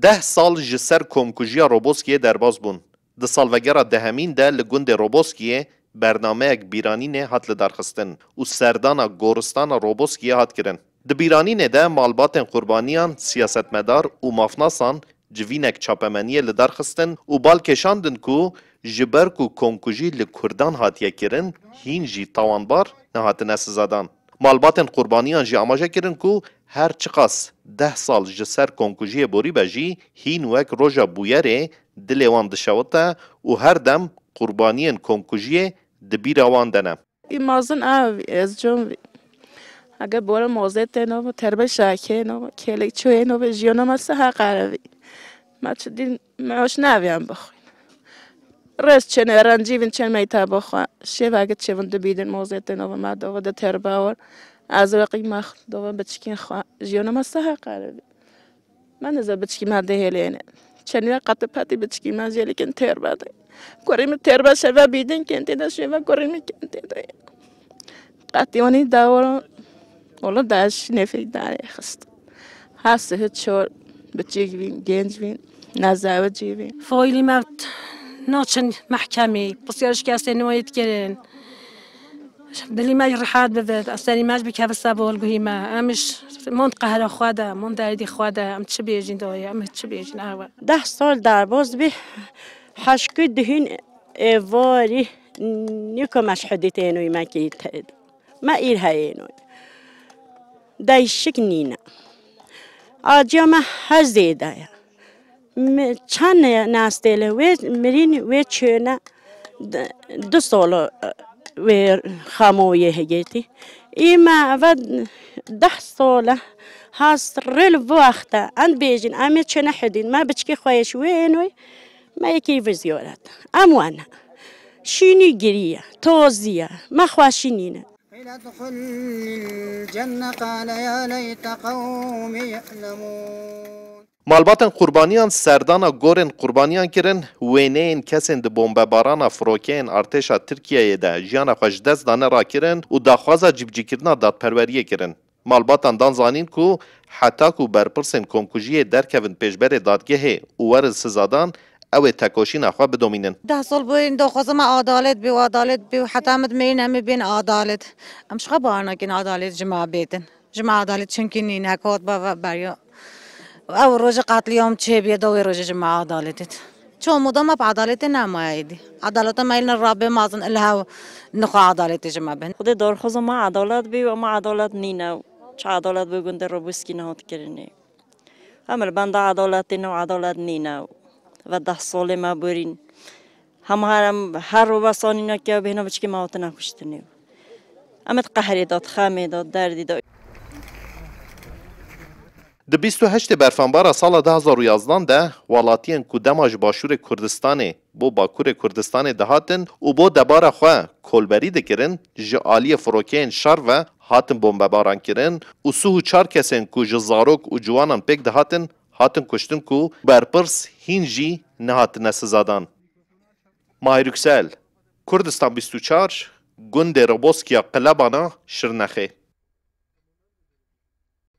10 سال جسر کمکوژیا روبوسکیه درباز بون. ده سالوگرا دهمین ده لگوند روبوسکیه برنامه اک بیرانینه هات لدرخستن و سردانا گورستان روبوسکیه هات کرن. ده بیرانینه ده مالباتن قربانیان سیاستمدار و مافناسان جوینک چاپمنیه لدرخستن و بالکشاندن کو جبر کو کمکوژی لکردان هاتیه کرن هین جی تاوانبار نهاتن سزادان. مالباتن قربانیان جی آماجه کرن کو هر چقاس 10 سال جسر کمکوژی بوری بجی هین وک روژا بویره دلوان دشوته و هر دم قربانیان کمکوژی دبیر آوان دنه. این مازن از جون اگه بور موزه تنو تربه شاکه نو کلی چوی نو جیونا مسه ها قروی ما چدین معاش نویم بخوین رست چنه رنجیون چن میتا بخوا شیف اگه چون دبیدن موزه تنو ما دو ده تربه ور از وقتی مخ دو بچکین خوا جیونا مسه ها قروی من از بچکی مرده هلینه چنین قطع پتی بچکی من جلی کن تربه ده کریم تربه شوا بیدن کنتی ده شوا کریم کنتی ده قطعانی داورم ولی داش نفید داره خست هست هیچ شور بچگوین گنجوین نزاوجیوین فایلی مرد ناچن محکمی بسیارش که اصلا نوید کردن دلی ماج رحاد ببد اصلا ماج بکف سبال گویی ما امش من قهر خواده من دردی خواده ام چه بیجین دایی ام چه بیجین آوا 10 سال درباز به حشکی دهین واری نیکو مشهدیت اینوی ما کی تد ما ایر هینوی دایشک نینا آجیا ما هزیده چند نستله و مرین و چونه 2 سال و خمویه هیتی ایما و 10 ساله هست رل وقته اند بیجین امی چنه حدین ما بچکی خواهش وینوی ما یکی وزیارت اموانه شینی گریه توزیه ما خواشینینه ادخل الجنة قال يا ليت قومي يعلمون مالباتن قربانیان سردانا گورن قربانیان کرن وینین کسین ده بمباران فروکین ارتشا ترکیه ده جیانا خوش دست دانه را کرن و داخوازا جبجی کردنا دادپروریه کرن. مالباتن دان زانین کو حتی کو برپرسن کمکوژی درکوین پیشبر دادگه و ورز سزادان او تکوشی نخوا بدومینن. 10 سال بوین داخوازا ما عدالت بی و عدالت بی و حتی امد مین امی بین عدالت امش خبارنا کن عدالت جماع بیتن جماع عدالت چنکی نی نکات با بریا او روز قتلیام چه بیاد و روز جماع عدالتت چون مدام اب عدالت نماییدی عدالت ما این رابع مازن الها نخوا عدالت جماع بین خود دارخوزا ما عدالت بی و ما عدالت نینه چه عدالت بگنده رو بسکی نهاد کرنه امر بنده عدالت نه عدالت نینه و 10 سال ما برین هم هر رو بسانی نکه بهنا بچکی موت نکشتنی امت قهری داد خمی داد دردی داد. ده 28 برفانبار سال 2011 ده ولاتیان کو دماج باشور کردستان بو باکور کردستان دهاتن و بو دبار خو کولبری دکرن جالی فروکین شر و هاتن بمباران کرن و سو 4 کسن کو جزاروک و جوانان پک دهاتن هاتن کشتن کو برپرس هینجی نهاتن سزادان. ماهر yüksel کردستان 24 گند روبوسکیا قلبانا شرنخه